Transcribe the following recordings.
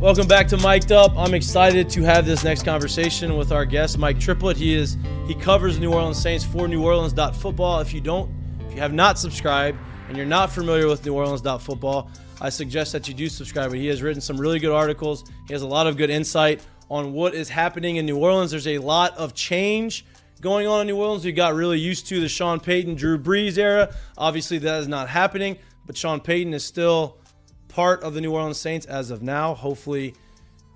Welcome back to Mik'd Up. I'm excited to have this next conversation with our guest, Mike Triplett. He covers New Orleans Saints for NewOrleans.football. If you have not subscribed and you're not familiar with NewOrleans.football, I suggest that you do subscribe. He has written some really good articles. He has a lot of good insight on what is happening in New Orleans. There's a lot of change going on in New Orleans. We got really used to the Sean Payton, Drew Brees era. Obviously, that is not happening, but Sean Payton is still part of the New Orleans Saints as of now. Hopefully,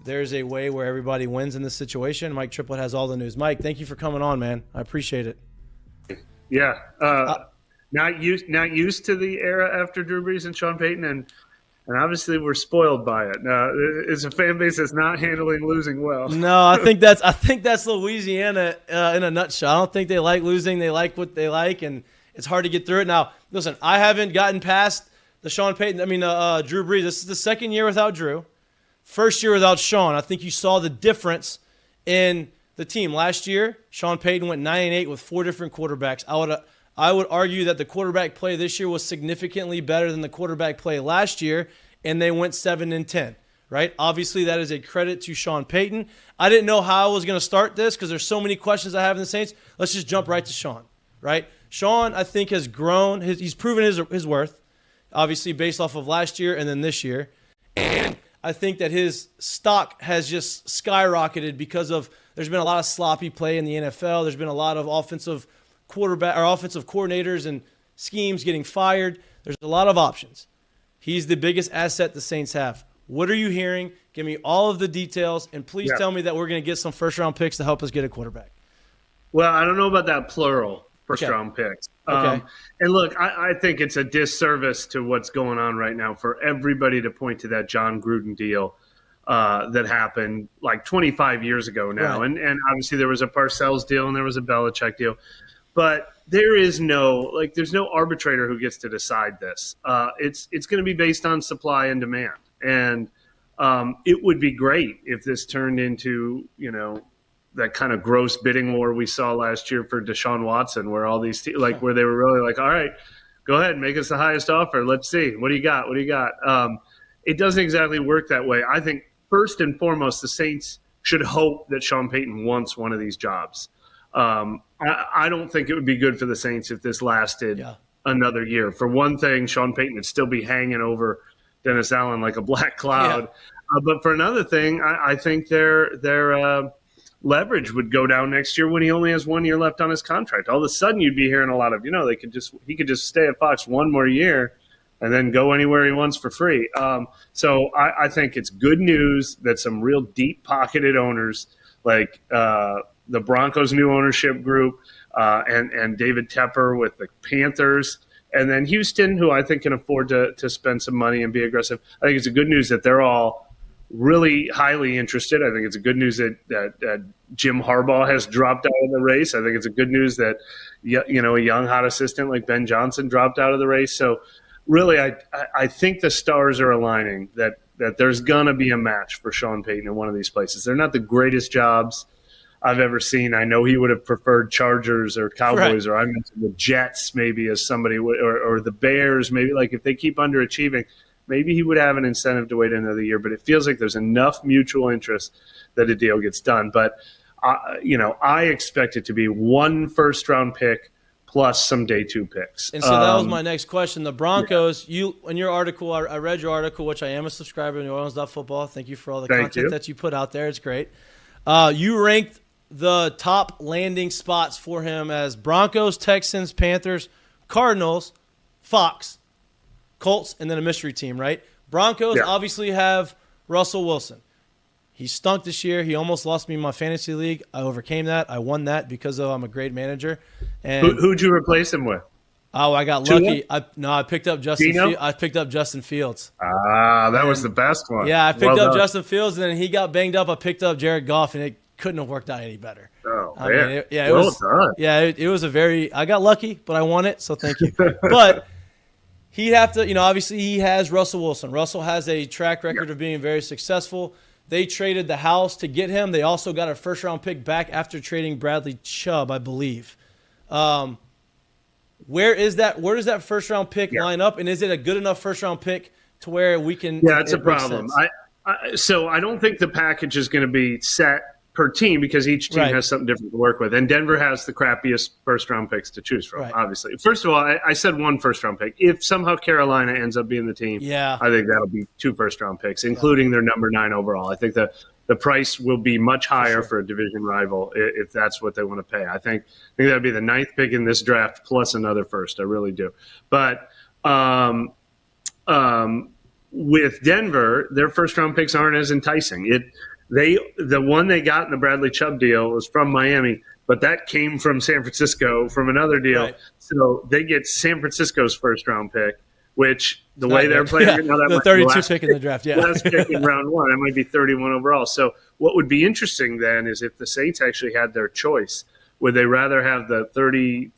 there's a way where everybody wins in this situation. Mike Triplett has all the news. Mike, thank you for coming on, man. I appreciate it. Yeah, not used to the era after Drew Brees and Sean Payton, and obviously we're spoiled by it. It's a fan base that's not handling losing well. No, I think that's Louisiana in a nutshell. I don't think they like losing. They like what they like, and it's hard to get through it. Now, listen, I haven't gotten past the Sean Payton. Drew Brees. This is the second year without Drew. First year without Sean. I think you saw the difference in the team. Last year, Sean Payton went 9-8 with 4 different quarterbacks. I would argue that the quarterback play this year was significantly better than the quarterback play last year, and they went 7-10, right? Obviously, that is a credit to Sean Payton. I didn't know how I was going to start this because there's so many questions I have in the Saints. Let's just jump right to Sean, right? Sean, I think, has grown. He's proven his worth, obviously, based off of last year and then this year. And I think that his stock has just skyrocketed because of there's been a lot of sloppy play in the NFL. There's been a lot of offensive coordinators and schemes getting fired. There's a lot of options. He's the biggest asset the Saints have. What are you hearing? Give me all of the details, and please tell me that we're going to get some first-round picks to help us get a quarterback. Well, I don't know about that plural, first-round picks. Okay. And look, I think it's a disservice to what's going on right now for everybody to point to that John Gruden deal that happened like 25 years ago now. Right. And obviously there was a Parcells deal and there was a Belichick deal. But there's no arbitrator who gets to decide this. It's going to be based on supply and demand. And it would be great if this turned into, that kind of gross bidding war we saw last year for Deshaun Watson, where all these where they were really like, all right, go ahead and make us the highest offer. Let's see. What do you got? It doesn't exactly work that way. I think first and foremost, the Saints should hope that Sean Payton wants one of these jobs. I don't think it would be good for the Saints if this lasted another year. For one thing, Sean Payton would still be hanging over Dennis Allen like a black cloud. Yeah. But for another thing, I think their leverage would go down next year when he only has 1 year left on his contract. All of a sudden, you'd be hearing a lot of, he could just stay at Fox one more year and then go anywhere he wants for free. So I think it's good news that some real deep-pocketed owners like the Broncos' new ownership group and David Tepper with the Panthers, and then Houston, who I think can afford to spend some money and be aggressive. I think it's a good news that they're all really highly interested. I think it's a good news that Jim Harbaugh has dropped out of the race. I think it's a good news that a young hot assistant like Ben Johnson dropped out of the race. So really, I think the stars are aligning that there's gonna be a match for Sean Payton in one of these places. They're not the greatest jobs I've ever seen. I know he would have preferred Chargers or Cowboys, right, or I mentioned the Jets maybe as somebody, or the Bears maybe. Like if they keep underachieving, maybe he would have an incentive to wait another year. But it feels like there's enough mutual interest that a deal gets done. But I expect it to be 1 first-round pick plus some day 2 picks. And so that was my next question. The Broncos, you in your article, I read your article, which I am a subscriber to NewOrleans.football. Thank you for all the content that you put out there. It's great. You ranked the top landing spots for him as Broncos, Texans, Panthers, Cardinals, Fox, Colts, and then a mystery team, right? Broncos obviously have Russell Wilson. He stunk this year. He almost lost me in my fantasy league. I overcame that. I won that because I'm a great manager. And who'd you replace him with? Oh, I got lucky. I picked up Justin Fields. That was the best one. Yeah, I picked up Justin Fields, and then he got banged up. I picked up Jared Goff, and it couldn't have worked out any better. Oh, man. It was a very – I got lucky, but I won it, so thank you. But he'd have to – obviously he has Russell Wilson. Russell has a track record of being very successful. They traded the house to get him. They also got a first-round pick back after trading Bradley Chubb, I believe. Where does that first-round pick line up, and is it a good enough first-round pick to where we can – Yeah, it's a problem. So I don't think the package is going to be set per team because each team has something different to work with. And Denver has the crappiest first-round picks to choose from, obviously. First of all, I said one first-round pick. If somehow Carolina ends up being the team, I think that'll be 2 first-round picks, including their number 9 overall. I think the price will be much higher for a division rival if that's what they want to pay. I think that would be the 9th pick in this draft plus another first. I really do. But with Denver, their first-round picks aren't as enticing. The one they got in the Bradley Chubb deal was from Miami, but that came from San Francisco from another deal. Right. So they get San Francisco's first-round pick, which the way they're playing right now, that the 32 pick in the draft, last pick in round 1, that might be 31 overall. So what would be interesting then is if the Saints actually had their choice. Would they rather have the 30th,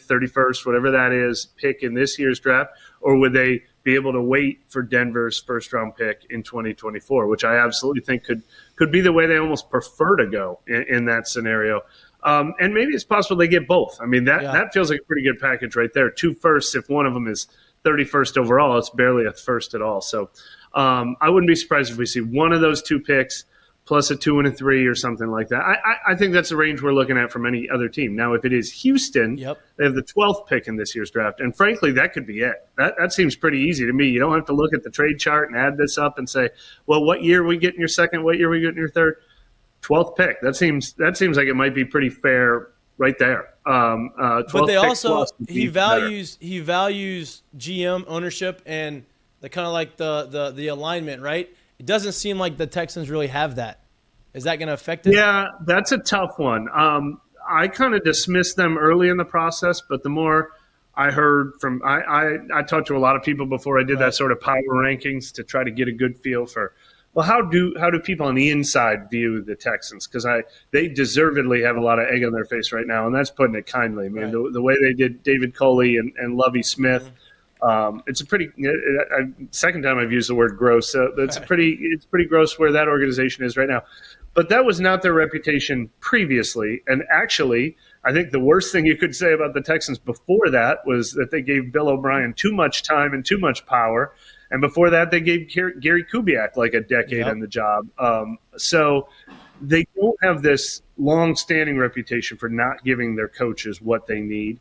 31st, whatever that is, pick in this year's draft, or would they be able to wait for Denver's first-round pick in 2024, which I absolutely think could be the way they almost prefer to go in that scenario. And maybe it's possible they get both. I mean, that feels like a pretty good package right there. 2 firsts, if one of them is 31st overall, it's barely a first at all. So I wouldn't be surprised if we see one of those 2 picks plus a 2 and a 3 or something like that. I think that's the range we're looking at from any other team. Now, if it is Houston, they have the 12th pick in this year's draft. And frankly, that could be it. That seems pretty easy to me. You don't have to look at the trade chart and add this up and say, well, what year are we getting your second? What year are we getting your third? 12th pick. That seems like it might be pretty fair right there. But they also he values GM ownership and the kind of like the alignment, right? It doesn't seem like the Texans really have that. Is that going to affect it? Yeah, that's a tough one. I kind of dismissed them early in the process, but the more I heard from I talked to a lot of people before I did that sort of power rankings to try to get a good feel for, well, how do people on the inside view the Texans? Because they deservedly have a lot of egg on their face right now, and that's putting it kindly. I mean, the way they did David Coley and Lovie Smith. Mm-hmm. It's a pretty second time I've used the word gross. It's pretty gross where that organization is right now. But that was not their reputation previously. And actually, I think the worst thing you could say about the Texans before that was that they gave Bill O'Brien too much time and too much power. And before that, they gave Gary Kubiak like a decade on the job. So they don't have this long-standing reputation for not giving their coaches what they need.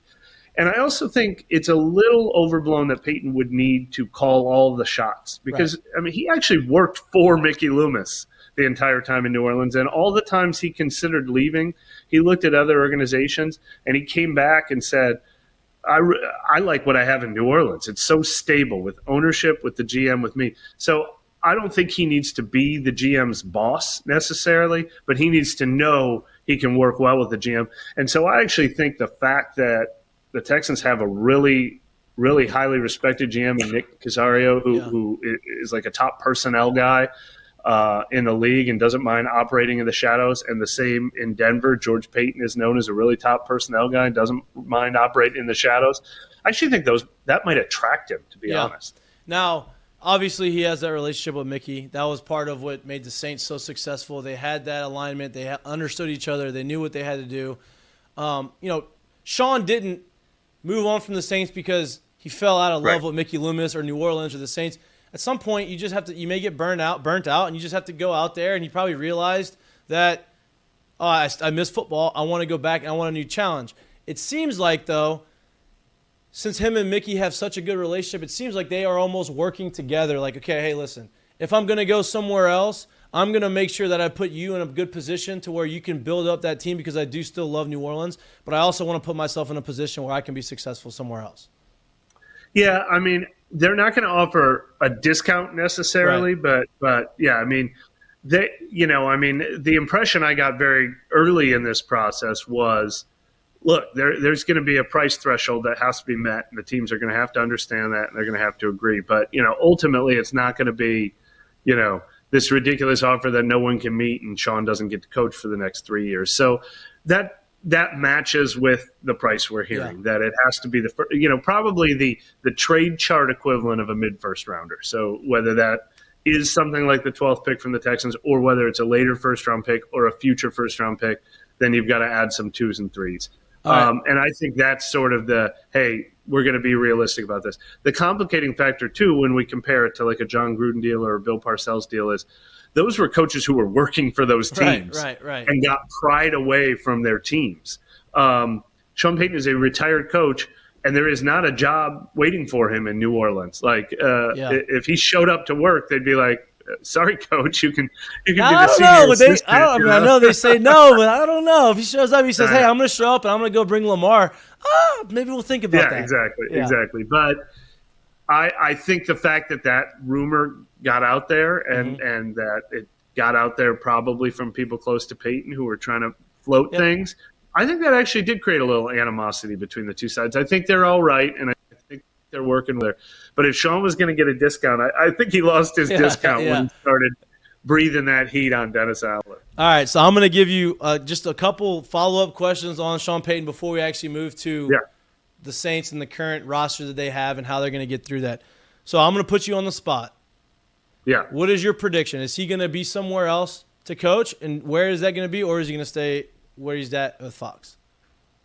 And I also think it's a little overblown that Payton would need to call all the shots because, I mean, he actually worked for Mickey Loomis the entire time in New Orleans. And all the times he considered leaving, he looked at other organizations and he came back and said, I like what I have in New Orleans. It's so stable with ownership, with the GM, with me. So I don't think he needs to be the GM's boss necessarily, but he needs to know he can work well with the GM. And so I actually think the fact that the Texans have a really, really highly respected GM in Nick Casario, who is like a top personnel guy in the league and doesn't mind operating in the shadows. And the same in Denver. George Payton is known as a really top personnel guy and doesn't mind operating in the shadows. I actually think that might attract him, to be honest. Now, obviously, he has that relationship with Mikie. That was part of what made the Saints so successful. They had that alignment. They understood each other. They knew what they had to do. Sean didn't move on from the Saints because he fell out of love with Mickey Loomis or New Orleans or the Saints. At some point, you just have to. You may get burnt out, and you just have to go out there. And he probably realized that, I miss football. I want to go back and I want a new challenge. It seems like, though, since him and Mikie have such a good relationship, it seems like they are almost working together. Like, okay, hey, listen, if I'm going to go somewhere else, I'm going to make sure that I put you in a good position to where you can build up that team because I do still love New Orleans, but I also want to put myself in a position where I can be successful somewhere else. Yeah, I mean, they're not going to offer a discount necessarily, but yeah, I mean, the impression I got very early in this process was, look, there's going to be a price threshold that has to be met, and the teams are going to have to understand that, and they're going to have to agree. But, ultimately it's not going to be, this ridiculous offer that no one can meet and Sean doesn't get to coach for the next 3 years. So that matches with the price we're hearing, that it has to be probably the trade chart equivalent of a mid-first rounder. So whether that is something like the 12th pick from the Texans or whether it's a later first-round pick or a future first-round pick, then you've got to add some 2s and 3s. And I think that's sort of hey, we're going to be realistic about this. The complicating factor, too, when we compare it to like a John Gruden deal or a Bill Parcells deal is those were coaches who were working for those teams right. and got pried away from their teams. Sean Payton is a retired coach, and there is not a job waiting for him in New Orleans. Like, if he showed up to work, they'd be like, sorry, coach, you can be the senior assistant. I know they say no, but I don't know. If he shows up, he says, hey, I'm going to show up and I'm going to go bring Lamar. Maybe we'll think about that. Exactly. But I think the fact that rumor got out there and that it got out there probably from people close to Peyton who were trying to float things, I think that actually did create a little animosity between the two sides. I think they're all right, and I think they're working there. But if Sean was going to get a discount, I think he lost his discount when he started breathing that heat on Dennis Allen. All right, so I'm going to give you just a couple follow-up questions on Sean Payton before we actually move to the Saints and the current roster that they have and how they're going to get through that. So I'm going to put you on the spot. Yeah. What is your prediction? Is he going to be somewhere else to coach, and where is that going to be, or is he going to stay where he's at with Fox?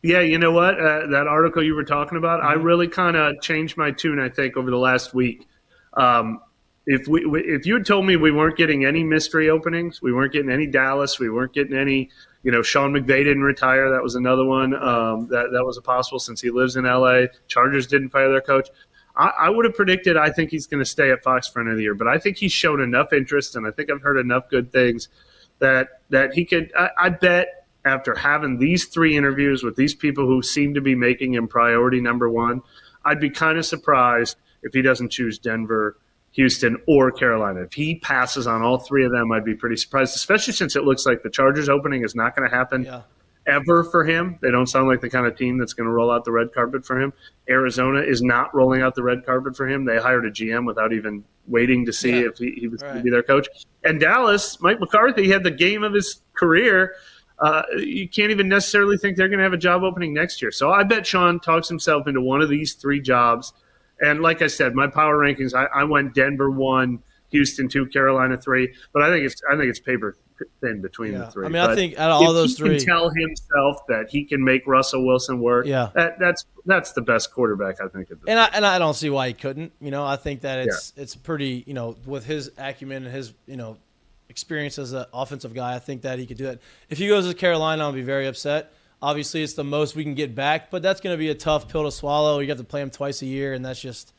Yeah, you know what? That article you were talking about, I really kind of changed my tune, I think, over the last week. If you had told me we weren't getting any mystery openings, we weren't getting any Dallas, we weren't getting any, Sean McVay didn't retire. That was another one that was possible since he lives in L.A. Chargers didn't fire their coach. I would have predicted I think he's going to stay at Fox for another year, but I think he's shown enough interest, and I think I've heard enough good things that he could – I bet after having these 3 interviews with these people who seem to be making him priority number 1, I'd be kind of surprised if he doesn't choose Denver, Houston, or Carolina. If he passes on all 3 of them, I'd be pretty surprised, especially since it looks like the Chargers opening is not going to happen ever for him. They don't sound like the kind of team that's going to roll out the red carpet for him. Arizona is not rolling out the red carpet for him. They hired a GM without even waiting to see if he was going to be their coach. And Dallas, Mike McCarthy had the game of his career. You can't even necessarily think they're going to have a job opening next year. So I bet Sean talks himself into one of these 3 jobs. And like I said, my power rankings, I went Denver 1, Houston 2, Carolina 3. But I think it's paper thin between the 3. I mean, I think out of all those 3, he can tell himself that he can make Russell Wilson work. That's the best quarterback I think. And I don't see why he couldn't. I think that it's pretty. With his acumen and his experience as an offensive guy, I think that he could do that. If he goes to Carolina, I'll be very upset. Obviously, it's the most we can get back, but that's going to be a tough pill to swallow. You have to play him twice a year, and that's just.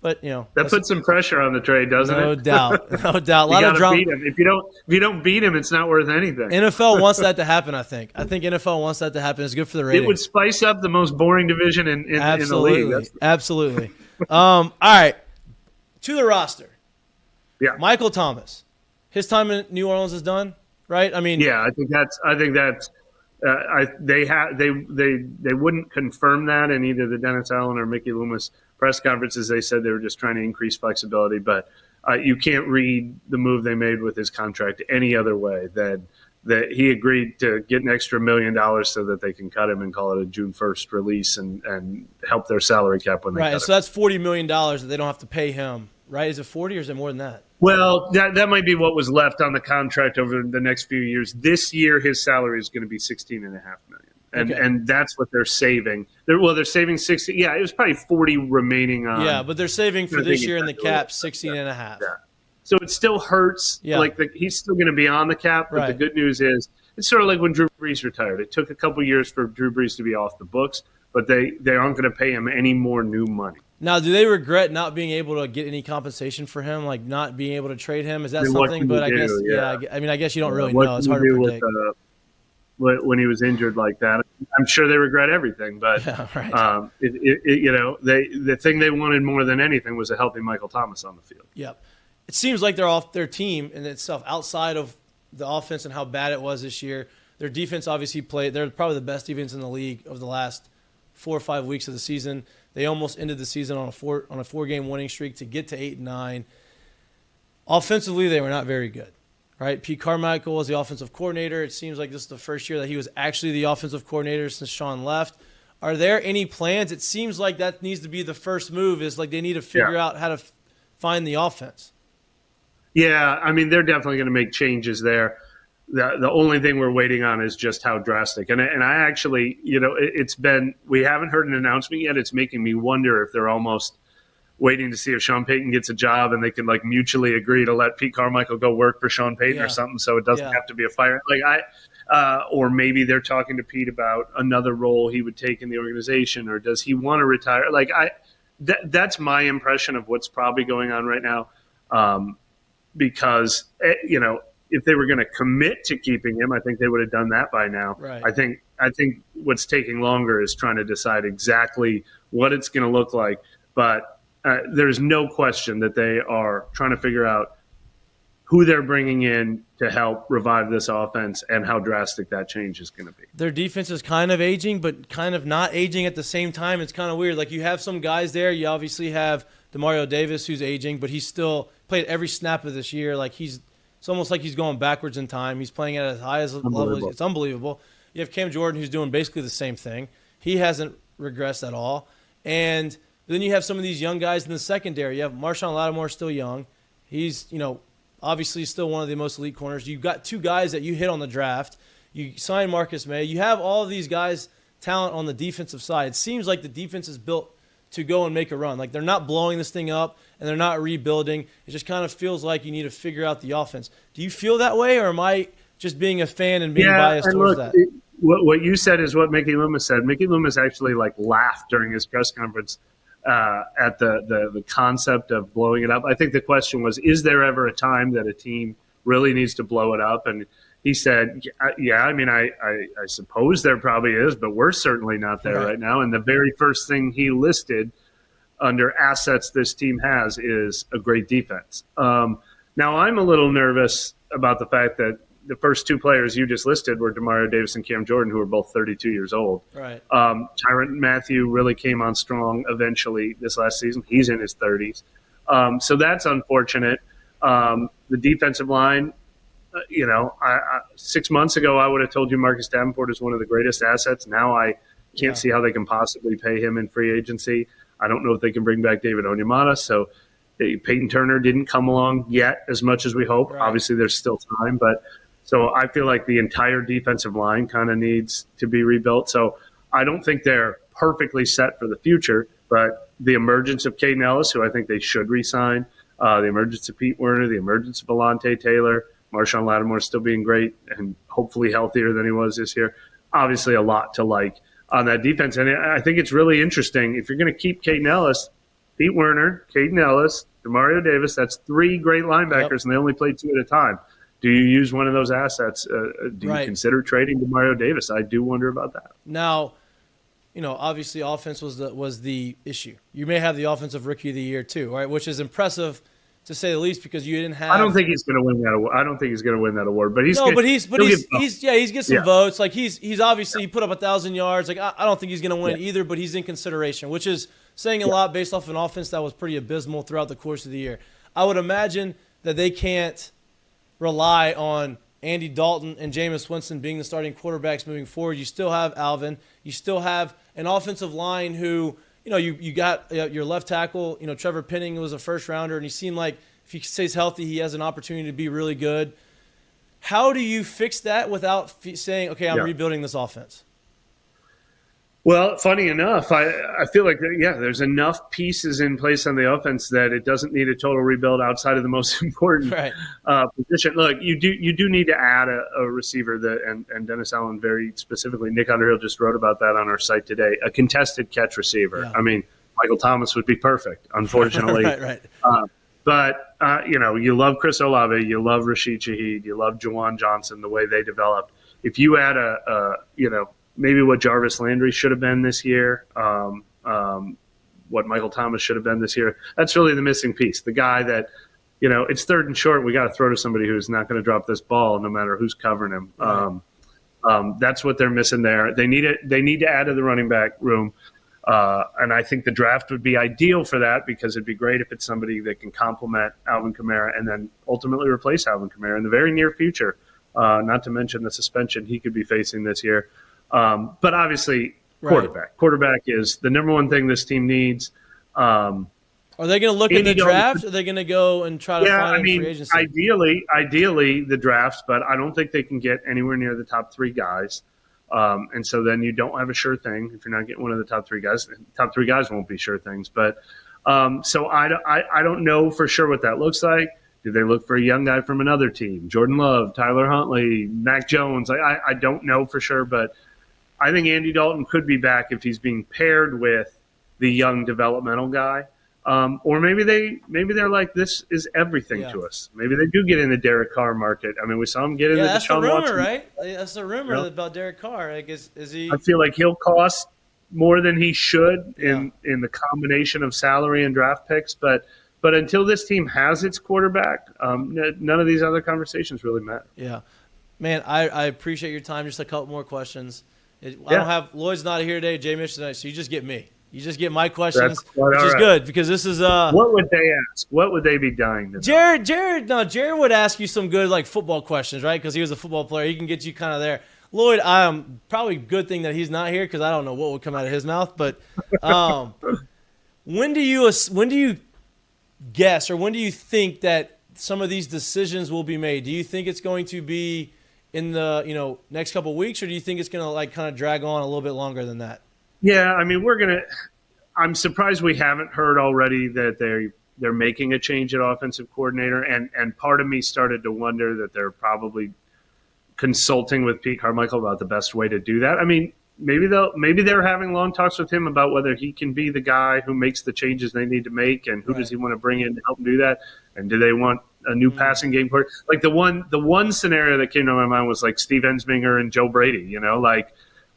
But that puts some pressure on the trade, doesn't it? No doubt. A lot of drama. Beat him. If you don't beat him, it's not worth anything. NFL wants that to happen. I think NFL wants that to happen. It's good for the ratings. It would spice up the most boring division in the league. Absolutely. All right, to the roster. Yeah, Michael Thomas. His time in New Orleans is done, right? I mean, I think that's. They wouldn't confirm that in either the Dennis Allen or Mickey Loomis press conferences. They said they were just trying to increase flexibility, but you can't read the move they made with his contract any other way than that he agreed to get an extra $1 million so that they can cut him and call it a June 1st release and help their salary cap when they cut him. So that's $40 million that they don't have to pay him, right? Is it 40 or is it more than that? Well, that might be what was left on the contract over the next few years. This year, his salary is going to be $16.5 million, and that's what they're saving. They're saving 60. Yeah, it was probably 40 remaining on. Yeah, but they're saving for this year in the cap 16.5. Yeah. So it still hurts. Yeah. Like he's still going to be on the cap, but the good news is it's sort of like when Drew Brees retired. It took a couple years for Drew Brees to be off the books, but they aren't going to pay him any more new money. Now, do they regret not being able to get any compensation for him, like not being able to trade him? Is that something? But I guess, I guess you don't really know. It's hard to predict. When he was injured like that, I'm sure they regret everything. But the thing they wanted more than anything was a healthy Michael Thomas on the field. Yep. It seems like they're off their team in itself, outside of the offense and how bad it was this year. Their defense obviously played. They're probably the best defense in the league of the last 4 or 5 weeks of the season. They almost ended the season on a 4-game winning streak to get to 8-9. Offensively, they were not very good, right? Pete Carmichael was the offensive coordinator. It seems like this is the first year that he was actually the offensive coordinator since Sean left. Are there any plans? It seems like that needs to be the first move. Is like they need to figure out how to find the offense. Yeah, I mean they're definitely going to make changes there. The only thing we're waiting on is just how drastic. And I actually, we haven't heard an announcement yet. It's making me wonder if they're almost waiting to see if Sean Payton gets a job and they can like mutually agree to let Pete Carmichael go work for Sean Payton or something, so it doesn't have to be a fire. Or maybe they're talking to Pete about another role he would take in the organization, or does he want to retire? That's my impression of what's probably going on right now. Because if they were going to commit to keeping him, I think they would have done that by now. Right. I think what's taking longer is trying to decide exactly what it's going to look like. But there's no question that they are trying to figure out who they're bringing in to help revive this offense and how drastic that change is going to be. Their defense is kind of aging, but kind of not aging at the same time. It's kind of weird. Like, you have some guys there. You obviously have Demario Davis, who's aging, but he's still played every snap of this year. Like, it's almost like he's going backwards in time. He's playing at as high as level. It's unbelievable. You have Cam Jordan, who's doing basically the same thing. He hasn't regressed at all. And then you have some of these young guys in the secondary. You have Marshawn Lattimore, still young. He's, obviously still one of the most elite corners. You've got two guys that you hit on the draft. You sign Marcus May. You have all of these guys' talent on the defensive side. It seems like the defense is built to go and make a run. Like, they're not blowing this thing up and they're not rebuilding. It just kind of feels like you need to figure out the offense. Do you feel that way, or am I just being a fan and being biased towards that? What you said is what Mickey Loomis said. Mickey Loomis actually laughed during his press conference at the concept of blowing it up. I think the question was, is there ever a time that a team really needs to blow it up? And he said, I suppose there probably is, but we're certainly not there right now. And the very first thing he listed under assets this team has is a great defense. Now, I'm a little nervous about the fact that the first two players you just listed were Demario Davis and Cam Jordan, who are both 32 years old. Right. Tyrann Mathieu really came on strong eventually this last season. He's in his 30s. So that's unfortunate. The defensive line, 6 months ago, I would have told you Marcus Davenport is one of the greatest assets. Now I can't see how they can possibly pay him in free agency. I don't know if they can bring back David Onyemata. So Peyton Turner didn't come along yet as much as we hope. Right. Obviously, there's still time, but so I feel like the entire defensive line kind of needs to be rebuilt. So I don't think they're perfectly set for the future, but the emergence of Caden Ellis, who I think they should re-sign, the emergence of Pete Werner, the emergence of Alontae Taylor, Marshawn Lattimore still being great and hopefully healthier than he was this year. Obviously a lot to like on that defense. And I think it's really interesting. If you're going to keep Caden Ellis, Pete Werner, Caden Ellis, Demario Davis, that's three great linebackers, and they only play two at a time. Do you use one of those assets? Do you consider trading Demario Davis? I do wonder about that. Now, obviously offense was the issue. You may have the offensive rookie of the year too, right? Which is impressive to say the least, because you didn't have. I don't think he's going to win that award. I don't think he's going to win that award, but he's getting some votes. Like he's obviously he put up 1,000 yards. Like I don't think he's going to win either, but he's in consideration, which is saying a lot based off an offense that was pretty abysmal throughout the course of the year. I would imagine that they can't rely on Andy Dalton and Jameis Winston being the starting quarterbacks moving forward. You still have Alvin. You still have an offensive line who, you got your left tackle. Trevor Penning was a first rounder, and he seemed like if he stays healthy, he has an opportunity to be really good. How do you fix that without saying, okay, I'm rebuilding this offense? Well, funny enough, I feel like, there's enough pieces in place on the offense that it doesn't need a total rebuild outside of the most important position. Look, you do need to add a receiver and Dennis Allen very specifically. Nick Underhill just wrote about that on our site today. A contested catch receiver. Yeah. I mean, Michael Thomas would be perfect, unfortunately. right. But you love Chris Olave, you love Rashid Shaheed, you love Jawan Johnson, the way they developed. If you add maybe what Jarvis Landry should have been this year, what Michael Thomas should have been this year. That's really the missing piece. The guy that, it's third and short. We got to throw to somebody who's not going to drop this ball no matter who's covering him. Right. That's what they're missing there. They need to add to the running back room. And I think the draft would be ideal for that, because it'd be great if it's somebody that can complement Alvin Kamara and then ultimately replace Alvin Kamara in the very near future, not to mention the suspension he could be facing this year. But obviously, quarterback. Quarterback is the number one thing this team needs. Are they going to look at the draft? Or are they going to go and try to find free agency? Ideally the draft, but I don't think they can get anywhere near the top 3 guys. And so then you don't have a sure thing if you're not getting one of the top 3 guys. The top 3 guys won't be sure things, but so I don't know for sure what that looks like. Do they look for a young guy from another team? Jordan Love, Tyler Huntley, Mac Jones. I don't know for sure, but I think Andy Dalton could be back if he's being paired with the young developmental guy. Or maybe they're like, this is everything to us. Maybe they do get in the Derek Carr market. I mean, we saw him get in the Deshaun Watson. That's the rumor, right? That's the rumor about Derek Carr. Like, is he? I feel like he'll cost more than he should in the combination of salary and draft picks. But until this team has its quarterback, none of these other conversations really matter. Yeah, man, I appreciate your time. Just a couple more questions. I don't have Lloyd's not here today. Jay Mitchell tonight, so you just get me. You just get my questions, which is good because this is what would they ask? What would they be dying to know? Jared would ask you some good like football questions, right? Because he was a football player. He can get you kind of there. Lloyd, probably a good thing that he's not here because I don't know what would come out of his mouth. But when do you guess or when do you think that some of these decisions will be made? Do you think it's going to be in the next couple of weeks, or do you think it's going to like kind of drag on a little bit longer than that? Yeah, I mean, I'm surprised we haven't heard already that they're making a change at offensive coordinator, and part of me started to wonder that they're probably consulting with Pete Carmichael about the best way to do that. I mean, maybe they're having long talks with him about whether he can be the guy who makes the changes they need to make, and who does he want to bring in to help him do that, and do they want a new passing game coordinator? Like the one scenario that came to my mind was like Steve Ensminger and Joe Brady,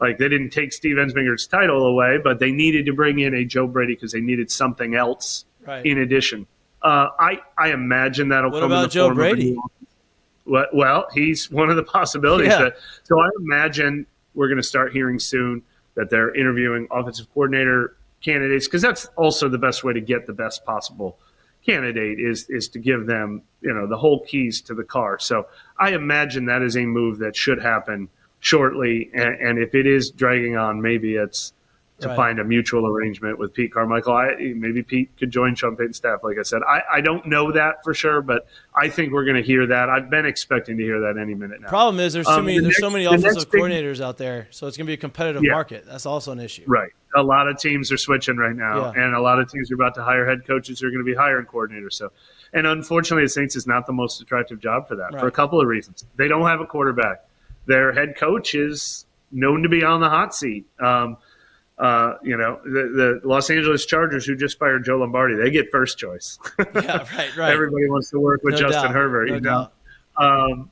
Like they didn't take Steve Ensminger's title away, but they needed to bring in a Joe Brady because they needed something else in addition. I imagine that'll come in the Joe form Brady? Of well, he's one of the possibilities. So I imagine we're going to start hearing soon that they're interviewing offensive coordinator candidates, because that's also the best way to get the best possible candidate is to give them the whole keys to the car. So I imagine that is a move that should happen shortly, and if it is dragging on, maybe it's to find a mutual arrangement with Pete Carmichael. Maybe Pete could join Sean Payton's staff. Like I said, I don't know that for sure, but I think we're going to hear that. I've been expecting to hear that any minute now. Problem is there's so many offensive coordinators out there, so it's going to be a competitive market. That's also an issue. Right. A lot of teams are switching right now, and a lot of teams are about to hire head coaches who are going to be hiring coordinators. So, and unfortunately, the Saints is not the most attractive job for that for a couple of reasons. They don't have a quarterback. Their head coach is known to be on the hot seat. The Los Angeles Chargers, who just fired Joe Lombardi, they get first choice. Right. Everybody wants to work with Justin Herbert, No doubt.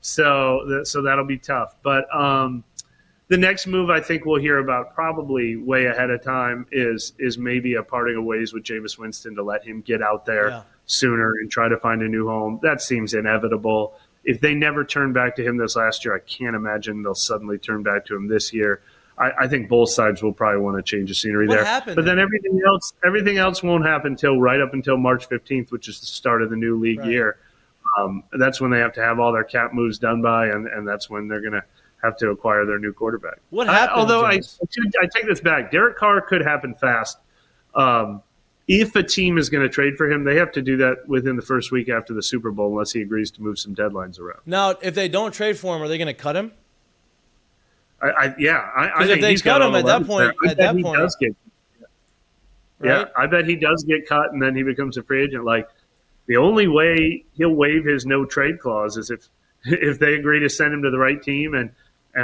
So that'll be tough. But the next move I think we'll hear about probably way ahead of time is maybe a parting of ways with Jameis Winston to let him get out there sooner and try to find a new home. That seems inevitable. If they never turned back to him this last year, I can't imagine they'll suddenly turn back to him this year. I think both sides will probably want to change the scenery there. But then everything else won't happen right up until March 15th, which is the start of the new league year. That's when they have to have all their cap moves done by, and that's when they're going to have to acquire their new quarterback. What happened? I take this back. Derek Carr could happen fast. If a team is going to trade for him, they have to do that within the first week after the Super Bowl, unless he agrees to move some deadlines around. Now, if they don't trade for him, are they going to cut him? I think if they cut him at that point, I bet he does get cut, and then he becomes a free agent. Like the only way he'll waive his no trade clause is if they agree to send him to the right team, and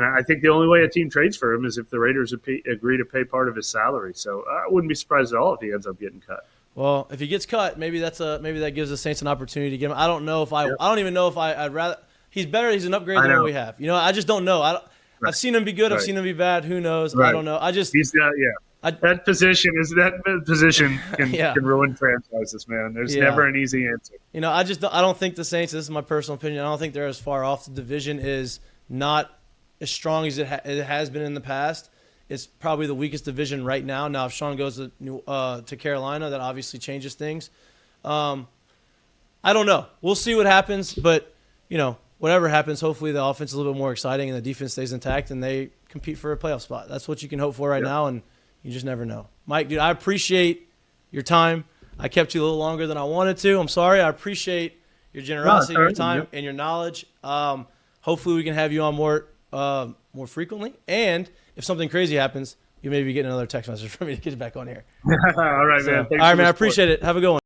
I think the only way a team trades for him is if the Raiders agree to pay part of his salary. So I wouldn't be surprised at all if he ends up getting cut. Well, if he gets cut, maybe that gives the Saints an opportunity to get him. I don't know if I don't even know if I'd rather. He's better. He's an upgrade than what we have. I just don't know. I've seen him be good. I've seen him be bad. Who knows? I don't know. He's got that position can ruin franchises, man. There's never an easy answer. I don't think the Saints. This is my personal opinion. I don't think they're as far off. The division is not as strong as it has been in the past. It's probably the weakest division right now. Now, if Sean goes to Carolina, that obviously changes things. I don't know. We'll see what happens, but whatever happens, hopefully the offense is a little bit more exciting and the defense stays intact and they compete for a playoff spot. That's what you can hope for right now, and you just never know. Mike, dude, I appreciate your time. I kept you a little longer than I wanted to. I'm sorry. I appreciate your generosity, No, your it's all right. time, and your knowledge. Hopefully we can have you on more frequently. And if something crazy happens, you maybe get another text message from me to get you back on here. All right, man. All Thanks right, for man. the I support. appreciate it. Have a good one.